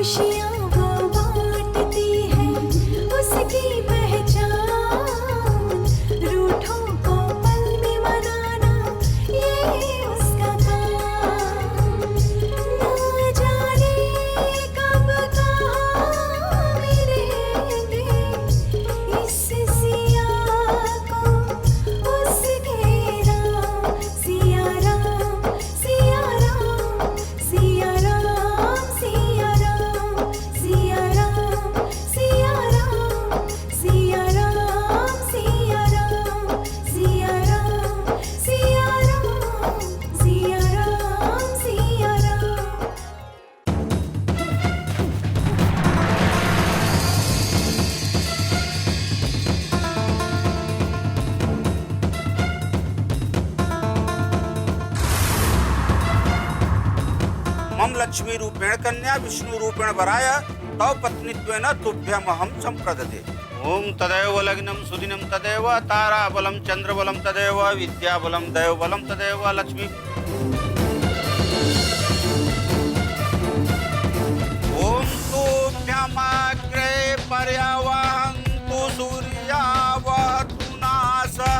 खुशियाँ वो बांटती है, उसकी पहचान। रूठों को पल में मनाना, ये उसका काम। ना जाने कब कहाँ मिलेंगे इस सिया को उसके राम। सिया राम, सिया राम, सिया राम, सिया राम, सिया राम, सिया राम, सिया राम, सिया राम, सिया राम, सिया राम, सिया राम, सिया राम। मम लक्ष्मी रूपेण कन्या विष्णु रूपेण वराय तव पत्नीत्वेन तुभ्यमहं संप्रददे। ओम तदेव लग्नं सुदिनं तदेव ताराबलं चंद्रबलं तदेव विद्याबलं दैवबलं तदेव लक्ष्मी। ओम तुभ्यमग्रे पर्यावहन्तु सूर्यावहतु नासः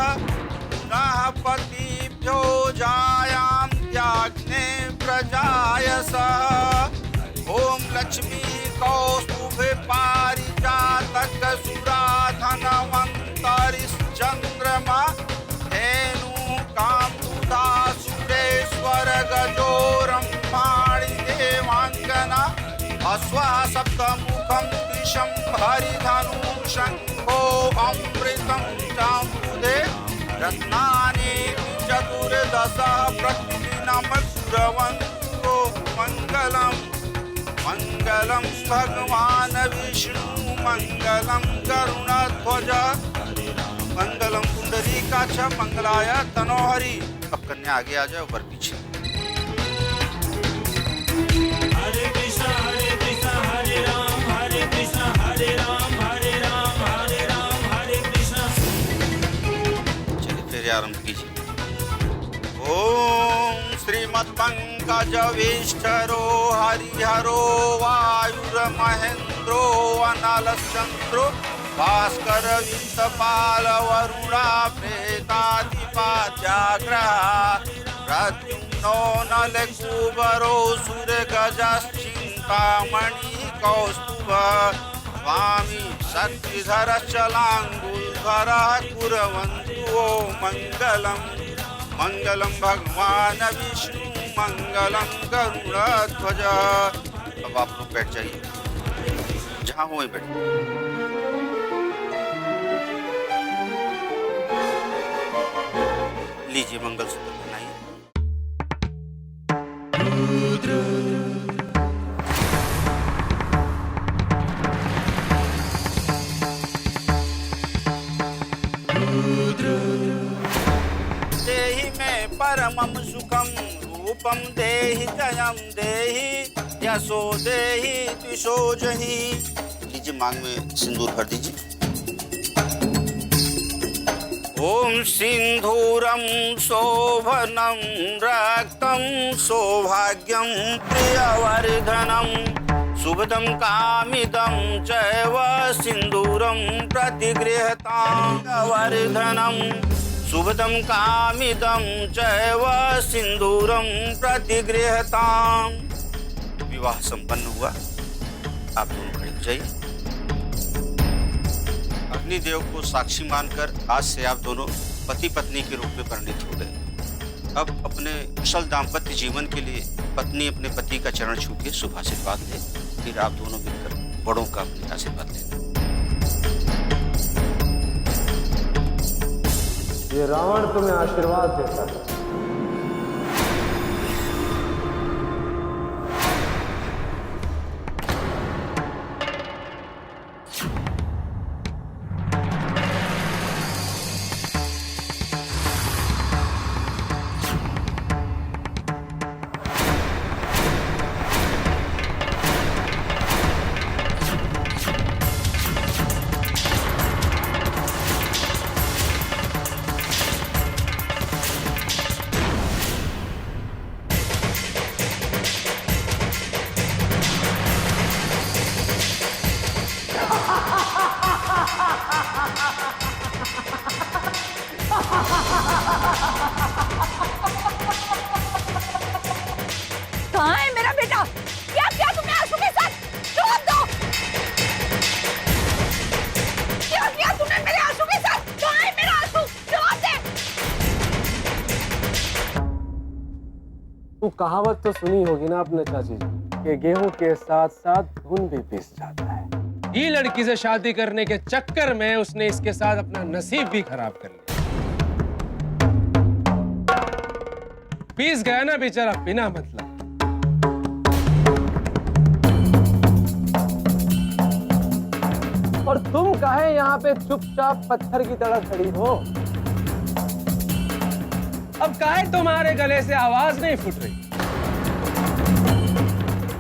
पुनः पतिभ्यो जायान्त्याग्ने प्रजायसः। ओम लक्ष्मी कौस्तुभे पारिजातक सुराधनवन्तरिश्चन्द्रमा धेनु कामुदा सुरेश्वर गजोरम्भाणि देवाङ्गना अश्वः सप्तमुखं दिशं हरिधनु शङ्खो अमृतं चाम्बुदे रत्नानि चतुर्दश प्रतिदिनं कुर्वन्तु मङ्गलम्। मंगलम भगवान विष्णु मंगलम गरुणध्वज मंगलम पुंडरीकाक्ष मंगलाय तनोहरि। अब कन्या आगे आ जाए, ऊपर पीछे। हरे कृष्णा हरे राम हरे कृष्णा हरे राम हरे राम हरे राम हरे कृष्णा। चलिए फिर आरंभ कीजिए। ओम श्रीमत्पङ्कजविष्ठरो हरिहरो वायुर्महेन्द्रो अनलश्चन्द्रो भास्कर वित्तपाल वरुणा प्रेतादिपाद्याग्रह प्रद्युम्नो नलकुबरो सुरगजश्चिन्तामणि कौस्तुभ स्वामी शक्तिधरश्चलाङ्गुलधरः कुर्वन्तु वो मंगलम्। मंगलम भगवान विष्णु मंगलम गरुड़ध्वज। अब आप लोग बैठ जाइए, जहां हो वहीं बैठ। लीजिए मंगलसूत्र पहनाइए। देहि में परमं सुखं रूपं देहि जयं देहि यशो देहि द्विषो जहि। लीजिए मांग में सिंदूर भर दीजिए। ओम सिंधूरं शोभनं रक्तं सौभाग्यं प्रियवर्धनं शुभदं कामिदं चैव सिंदूरं प्रतिगृहतां वर्धनम्। शुभदं कामिदं चैव सिंदूरं प्रतिगृहताम्। विवाह संपन्न हुआ। आप दोनों खड़े हो जाइए। अग्निदेव को साक्षी मानकर आज से आप दोनों पति पत्नी के रूप में परिणित हो गए। अब अपने कुशल दाम्पत्य जीवन के लिए पत्नी अपने पति का चरण छू के शुभ आशीर्वाद ले। फिर आप दोनों मिलकर बड़ों का अपने आशीर्वाद लें। ये रावण तुम्हें आशीर्वाद देता है। वो कहावत तो सुनी होगी ना अपने चाची जी कि गेहूं के साथ साथ घुन भी पिस जाता है। ये लड़की से शादी करने के चक्कर में उसने इसके साथ अपना नसीब भी खराब कर लिया। पीस गया ना बेचारा बिना मतलब। और तुम काहे यहाँ पे चुपचाप पत्थर की तरह खड़ी हो? अब काहे तुम्हारे गले से आवाज नहीं फूट रही?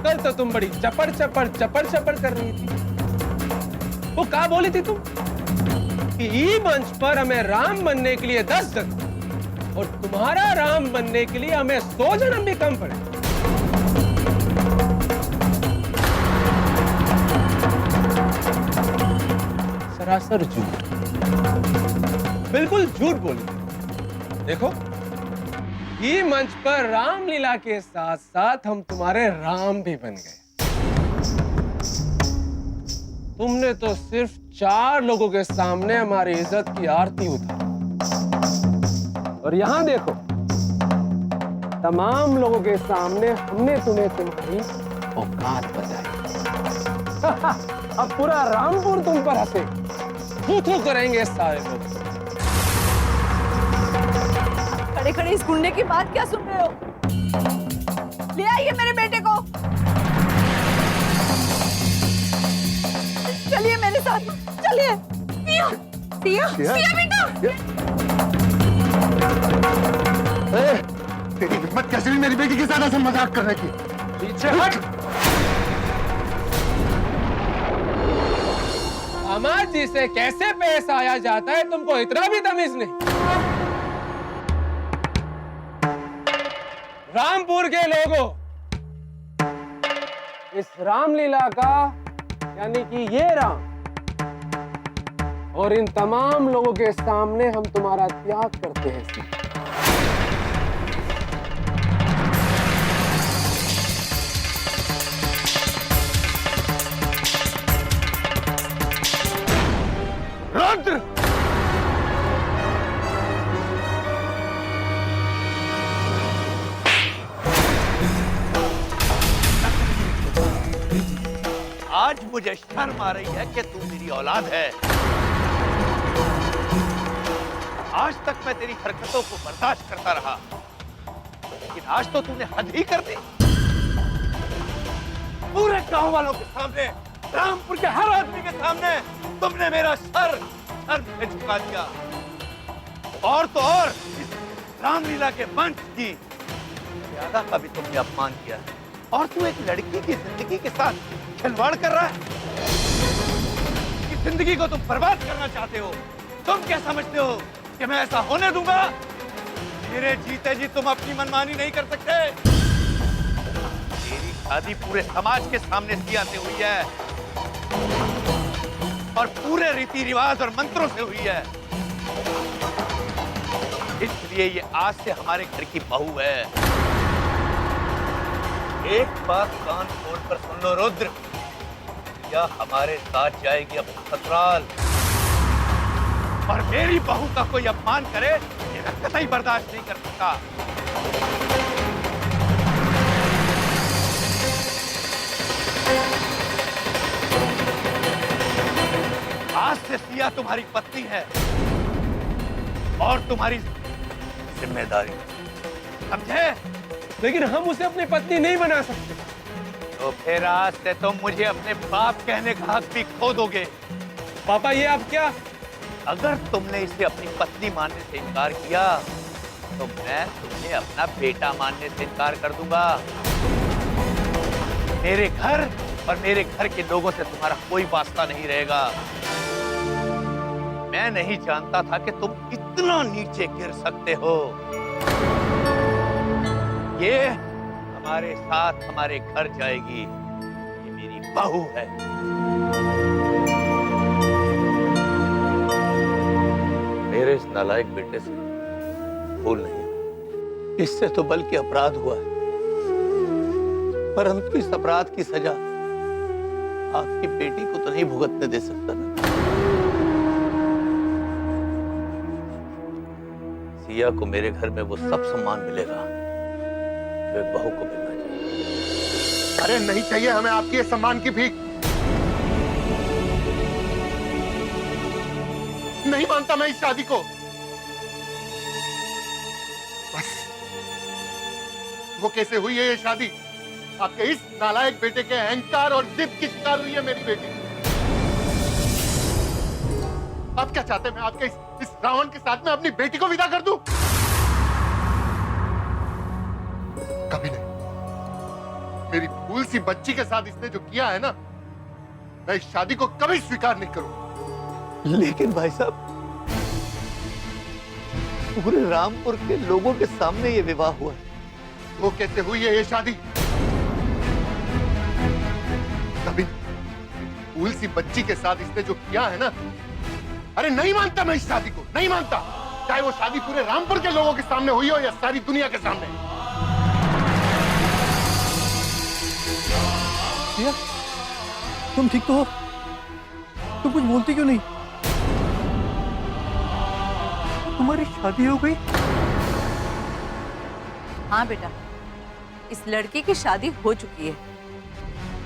कल तो तुम बड़ी चपड़ चपड़ चपड़ चपड़ कर रही थी। वो क्या बोली थी तुम कि ई मंच पर हमें राम बनने के लिए 10 जन्म और तुम्हारा राम बनने के लिए हमें 100 जन्म भी कम पड़े। सरासर झूठ, बिल्कुल झूठ बोली। देखो, ये मंच पर रामलीला के साथ साथ हम तुम्हारे राम भी बन गए। तुमने तो सिर्फ 4 लोगों के सामने हमारी इज्जत की आरती उतारी और यहाँ देखो, तमाम लोगों के सामने हमने तुम्हें तुम्हारी औकात बताई। अब पूरा रामपुर तुम पर हंसे। थू करेंगे सारे लोग। खड़े खड़े इस गुंडे की बात क्या सुन रहे हो? ले आइए मेरे बेटे को। चलिए मेरे साथ, चलिए। सिया, सिया, सिया बेटा। तेरी हिम्मत कैसे हुई मेरी बेटी के साथ ऐसा मजाक करने की? पीछे हट। दामाद जी से कैसे पेश आया जाता है तुमको इतना भी तमीज नहीं? रामपुर के लोगों, इस रामलीला का यानी कि ये राम और इन तमाम लोगों के सामने हम तुम्हारा त्याग करते हैं। रुद्र! आज मुझे शर्म आ रही है कि तू मेरी औलाद है। आज तक मैं तेरी हरकतों को बर्दाश्त करता रहा, लेकिन आज तो तूने हद ही कर दी। पूरे गांव वालों के सामने, रामपुर के हर आदमी के सामने तुमने मेरा सर पे झुका दिया। और तो और इस रामलीला के मंच की मर्यादा का भी तुमने अपमान किया। और तू एक लड़की की जिंदगी के साथ खिलवाड़ कर रहा है। कि जिंदगी को तुम बर्बाद करना चाहते हो। तुम क्या समझते हो कि मैं ऐसा होने दूंगा? मेरे जीते जी तुम अपनी मनमानी नहीं कर सकते। मेरी शादी पूरे समाज के सामने सिया से हुई है और पूरे रीति रिवाज और मंत्रों से हुई है। इसलिए ये आज से हमारे घर की बहू है। एक बात कान खोल कर सुन लो रुद्र, या हमारे साथ जाएगी अब ससुराल। और मेरी बहू का कोई अपमान करे ये मैं कतई बर्दाश्त नहीं कर सकता। आज से सिया तुम्हारी पत्नी है और तुम्हारी जिम्मेदारी, समझे? लेकिन हम उसे अपनी पत्नी नहीं बना सकते। तो फिर आज से तुम मुझे अपने बाप कहने का हक भी खो दोगे। पापा, ये आप क्या? अगर तुमने इसे अपनी पत्नी मानने से इनकार किया तो मैं तुम्हें अपना बेटा मानने से इनकार कर दूंगा। मेरे घर और मेरे घर के लोगों से तुम्हारा कोई वास्ता नहीं रहेगा। मैं नहीं जानता था कि तुम इतना नीचे गिर सकते हो। ये हमारे साथ हमारे घर जाएगी। ये मेरी बहू है। मेरे इस नालायक बेटे से भूल नहीं, इससे तो बल्कि अपराध हुआ है। परंतु इस अपराध की सजा आपकी बेटी को तो नहीं भुगतने दे सकता ना। सिया को मेरे घर में वो सब सम्मान मिलेगा वे बहू को मिलना चाहिए। अरे नहीं चाहिए हमें आपकी इस सम्मान की भीख। नहीं मानता मैं इस शादी को। बस वो कैसे हुई है ये शादी? आपके इस नालायक बेटे के अहंकार और जिद की शिकार हुई है मेरी बेटी। आप क्या चाहते हैं मैं आपके इस रावण के साथ में अपनी बेटी को विदा कर दूं? कभी नहीं। मेरी भूल सी बच्ची के साथ इसने जो किया है ना, मैं इस शादी को कभी स्वीकार नहीं करूंगा। लेकिन भाई साहब, पूरे रामपुर के लोगों के सामने ये विवाह हुआ है। वो कैसे हुई है ये शादी? कभी भूल सी बच्ची के साथ इसने जो किया है ना, अरे नहीं मानता मैं इस शादी को, नहीं मानता। चाहे वो शादी पूरे रामपुर के लोगों के सामने हुई हो या सारी दुनिया के सामने। सिया, तुम ठीक तो हो? तुम कुछ बोलती क्यों नहीं? तुम्हारी शादी हो गई? हाँ बेटा, इस लड़की की शादी हो चुकी है।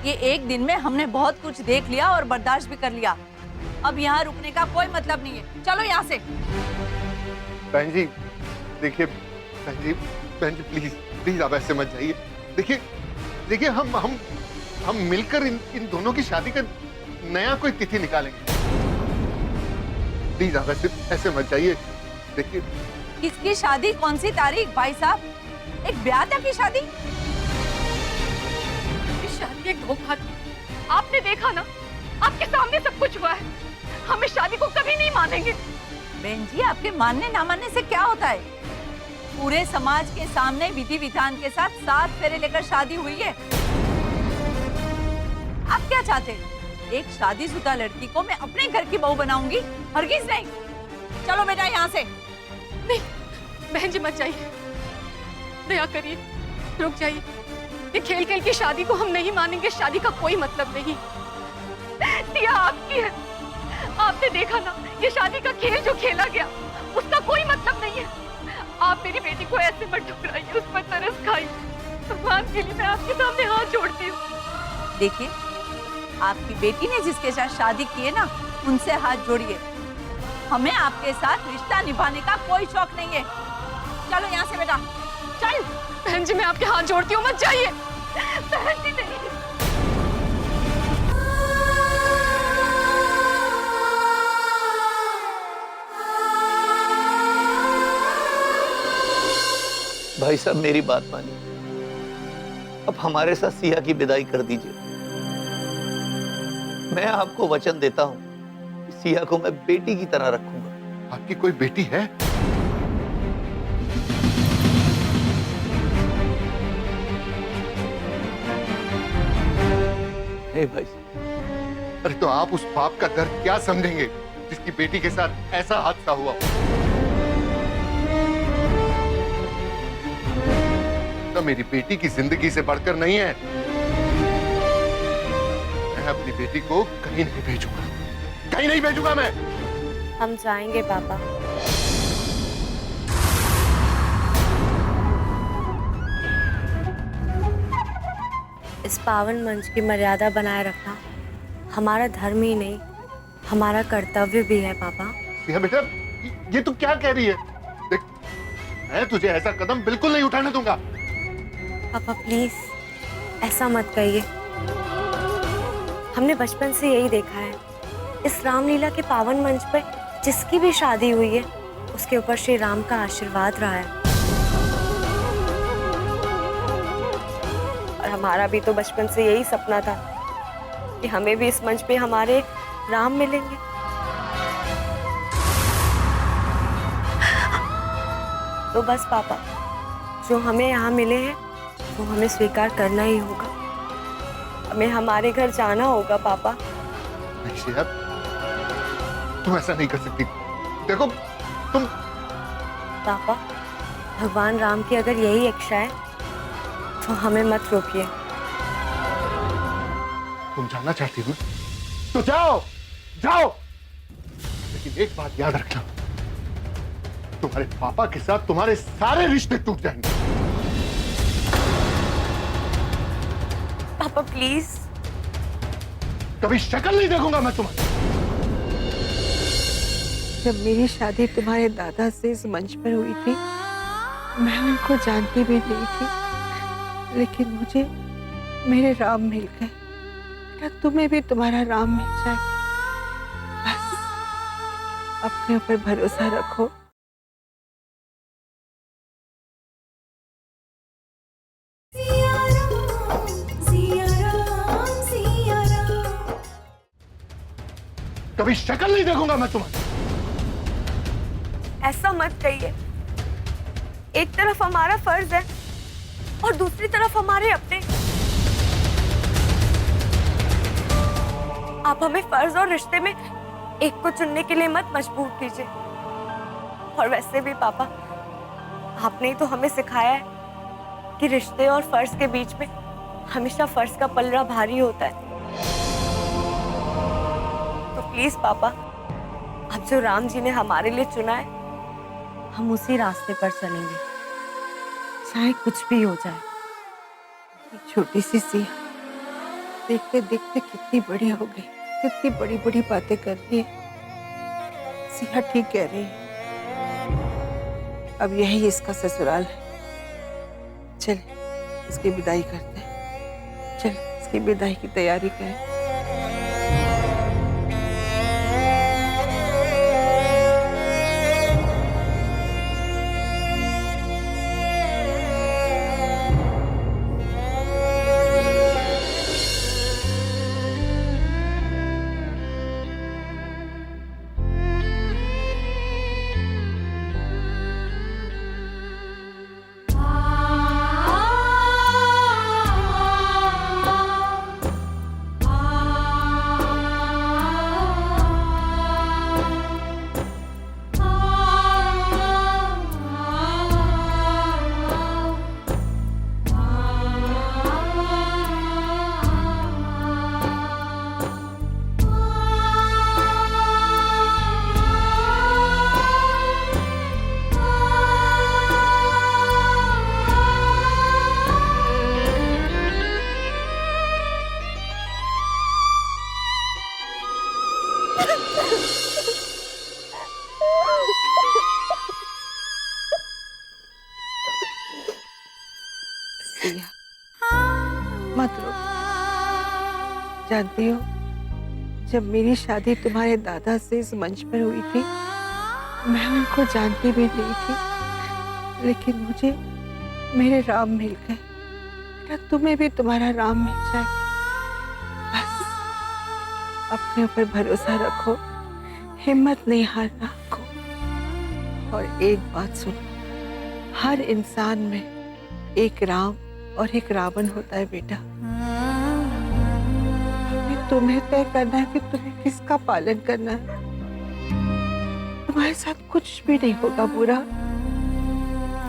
ये एक दिन में हमने बहुत कुछ देख लिया और बर्दाश्त भी कर लिया। अब यहाँ रुकने का कोई मतलब नहीं है। चलो यहाँ से। बहन जी देखिए, बहन जी प्लीज प्लीज आप ऐसे मत जाइए। देखिए हम मिलकर इन दोनों की शादी का नया कोई तिथि निकालेंगे। प्लीज आप ऐसे मत जाइए। देखिए किसकी शादी, कौन सी तारीख भाई साहब? एक ब्याह तक की शादी? इस शादी एक धोखा था। आपने देखा ना, आपके सामने सब कुछ हुआ है। हम इस शादी को कभी नहीं मानेंगे। बहन जी, आपके मानने ना मानने से क्या होता है? पूरे समाज के सामने विधि विधान के साथ 7 फेरे लेकर शादी हुई है। आप क्या चाहते हैं? एक शादीशुदा लड़की को मैं अपने घर की बहू बनाऊंगी? हरगिज नहीं। चलो बेटा यहाँ से। नहीं बहन जी, मत जाइए, दया करिए, रुक जाइए। ये खेल खेल की शादी को हम नहीं मानेंगे। शादी का कोई मतलब नहीं। सिया आपकी है, आपने देखा ना, ये शादी का खेल जो खेला गया उसका कोई मतलब नहीं है। आप मेरी बेटी को ऐसे मत ठुकराइए, उस पर तरस खाइए। भगवान के लिए मैं आपके सामने हाथ जोड़ती हूँ। देखिए, आपकी बेटी ने जिसके साथ शादी की है ना, उनसे हाथ जोड़िए। हमें आपके साथ रिश्ता निभाने का कोई शौक नहीं है। चलो यहाँ से बेटा, चल। बहन जी मैं आपके हाथ जोड़ती हूँ, मत जाइए। बहन जी नहीं। भाई साहब मेरी बात मानिए, अब हमारे साथ सिया की विदाई कर दीजिए। मैं आपको वचन देता हूं कि सिया को मैं बेटी की तरह रखूंगा। आपकी कोई बेटी है? हे भाई साहब, अरे तो आप उस बाप का दर्द क्या समझेंगे जिसकी बेटी के साथ ऐसा हादसा हुआ? तो मेरी बेटी की जिंदगी से बढ़कर नहीं है। मैं अपनी बेटी को कहीं नहीं भेजूंगा, कहीं नहीं भेजूंगा मैं। हम जाएंगे पापा। इस पावन मंच की मर्यादा बनाए रखना हमारा धर्म ही नहीं, हमारा कर्तव्य भी है पापा। सिया बेटा, ये तू क्या कह रही है? देख, मैं तुझे ऐसा कदम बिल्कुल नहीं उठाने दूंगा। पापा प्लीज ऐसा मत कहिए। हमने बचपन से यही देखा है, इस रामलीला के पावन मंच पर जिसकी भी शादी हुई है उसके ऊपर श्री राम का आशीर्वाद रहा है। और हमारा भी तो बचपन से यही सपना था कि हमें भी इस मंच पे हमारे राम मिलेंगे। तो बस पापा, जो हमें यहाँ मिले हैं वो हमें स्वीकार करना ही होगा। हमें हमारे घर जाना होगा पापा। नहीं, तुम ऐसा नहीं कर सकती। देखो तुम। पापा, भगवान राम की अगर यही इच्छा है तो हमें मत रोकिए। तुम जाना चाहती हो तो जाओ जाओ, लेकिन एक बात याद रखना, तुम्हारे पापा के साथ तुम्हारे सारे रिश्ते टूट जाएंगे। पापा प्लीज। कभी शक्ल नहीं देखूंगा मैं तुम्हारी। जब मेरी शादी तुम्हारे दादा से इस मंच पर हुई थी, मैं उनको जानती भी नहीं थी, लेकिन मुझे मेरे राम मिल गए। बेटा तुम्हें भी तुम्हारा राम मिल जाए। बस अपने ऊपर भरोसा रखो। सिया राम, सिया राम, सिया राम। कभी शक्ल नहीं देखूंगा मैं तुम्हारी। ऐसा मत कहिए। एक तरफ हमारा फर्ज है और दूसरी तरफ हमारे अपने। आप हमें फर्ज और रिश्ते में एक को चुनने के लिए मत मजबूर कीजिए। और वैसे भी पापा, आपने ही तो हमें सिखाया है कि रिश्ते और फर्ज के बीच में हमेशा फर्ज का पलड़ा भारी होता है। तो प्लीज पापा, अब जो राम जी ने हमारे लिए चुना है, हम उसी रास्ते पर चलेंगे, चाहे कुछ भी हो जाए। ये छोटी सी सिया देखते देखते कितनी बड़ी हो गई, कितनी बड़ी बड़ी बातें कर रही है। सिया ठीक कह रही है, अब यही इसका ससुराल है। चल इसकी विदाई करते हैं। चल इसकी विदाई की तैयारी करें। मत रो। जानती हो, जब मेरी शादी तुम्हारे दादा से इस मंच पर हुई थी, मैं उनको जानती भी नहीं थी, लेकिन मुझे मेरे राम मिल गए। बेटा तुम्हें भी तुम्हारा राम मिल जाए। बस अपने ऊपर भरोसा रखो, हिम्मत नहीं हारना को। और एक बात सुनो, हर इंसान में एक राम और एक रावण होता है बेटा। तुम्हें तय करना है कि तुम्हें किसका पालन करना है। तुम्हारे साथ कुछ भी नहीं होगा बुरा।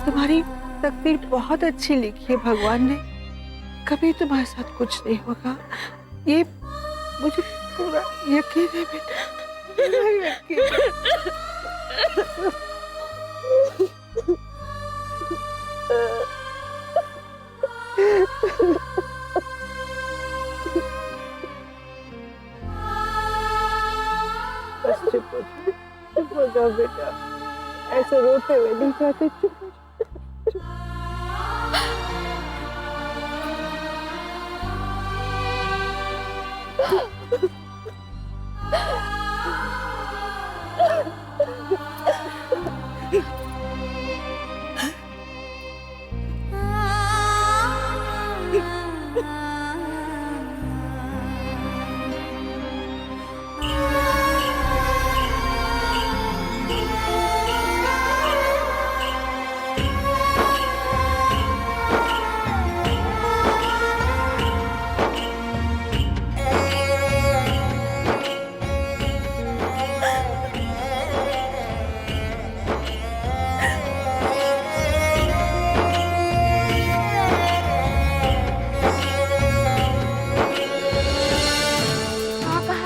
तुम्हारी तकदीर बहुत अच्छी लिखी है भगवान ने, कभी तुम्हारे साथ कुछ नहीं होगा। ये मुझे पूरा यकीन है बेटा, पूरा यकीन है। बस चुप हो जाओ बेटा, ऐसे रोते हुए नहीं जाते। चुप हो जाओ।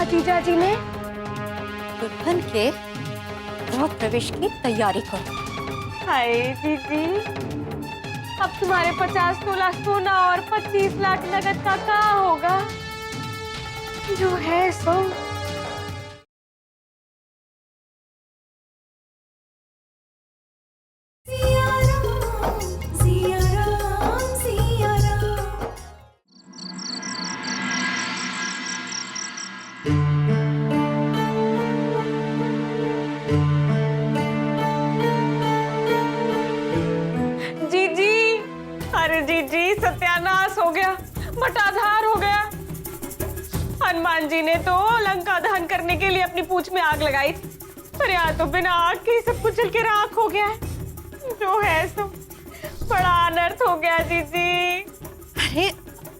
जीजाजी ने दुल्हन के गृह प्रवेश की तैयारी करो। हाय दीदी, अब तुम्हारे 50 तोला सोना और 25 लाख नगद का क्या होगा? जो है सो सिया राम सिया राम सिया राम। जीजी, अरे जीजी सत्यानाश हो गया, बटाधार हो गया। हनुमान जी ने तो लंका दहन करने के लिए अपनी पूंछ में आग लगाई थी, पर यहाँ तो बिना आग के ही सब कुछ जल के राख हो गया है। जो है सो बड़ा अनर्थ हो गया जीजी। अरे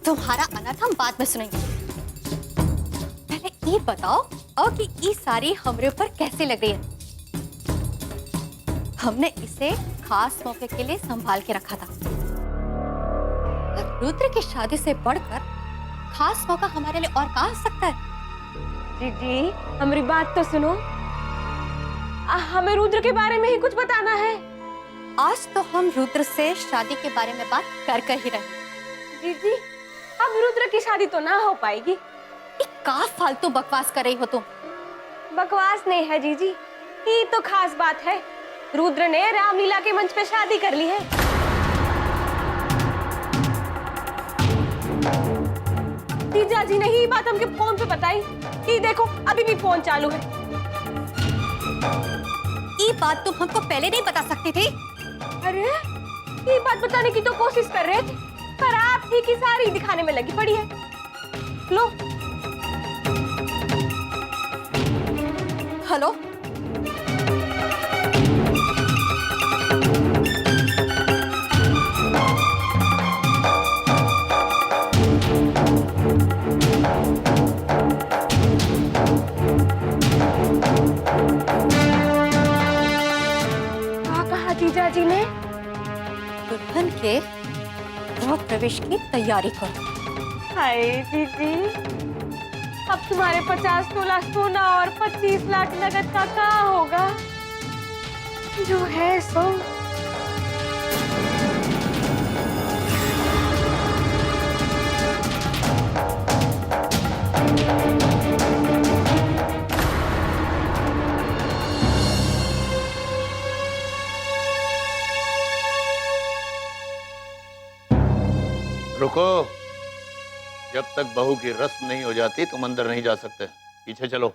तुम्हारा अनर्थ हम बाद में सुनेंगे, पहले ये बताओ और कि ये साड़ी हमरे ऊपर कैसे लग रही है? हमने इसे खास मौके के लिए संभाल के रखा था। रुद्र की शादी से बढ़कर खास मौका हमारे लिए और कहाँ हो सकता है? जीजी हमारी बात तो सुनो, हमें रुद्र के बारे में ही कुछ बताना है। आज तो हम रुद्र से शादी के बारे में बात कर ही रहे। जीजी अब रुद्र की शादी तो ना हो पाएगी। का फालतू बकवास कर रही हो तुम? बकवास नहीं है जीजी, ये तो खास बात है। रुद्र ने रामलीला के मंच पे शादी कर ली है। जीजा जी ने ही बात हमके फोन पे बताई। ये देखो अभी भी फोन चालू है। ये बात तुम हमको पहले नहीं बता सकती थी? अरे ये बात बताने की तो कोशिश कर रहे थे, पर आप ही की सारी दिखाने में लगी पड़ी है। लो हेलो, जीजा जी ने दुल्हन के गृह प्रवेश की तैयारी करो। हाय दीदी, अब तुम्हारे 50 तोला सोना और 25 लाख नगद का क्या होगा? जो है सो रुको, जब तक बहू की रस्म नहीं हो जाती तुम अंदर नहीं जा सकते। पीछे चलो।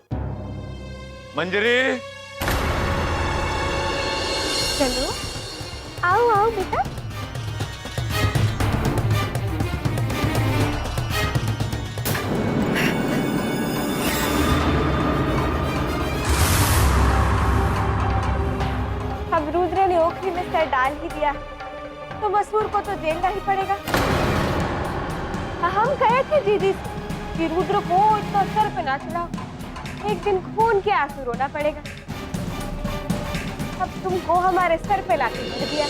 मंजरी, चलो आओ आओ बेटा। अब रुद्र ने ओखली में सर डाल ही दिया, तो मसूर को तो झेलना ही पड़ेगा। हम कहे थे दीदी कि रुद्र को इतना सर पे ना चलाओ, एक दिन खून के आंसू रोना पड़ेगा। अब तुमको हमारे सर पे लाके भर दिया।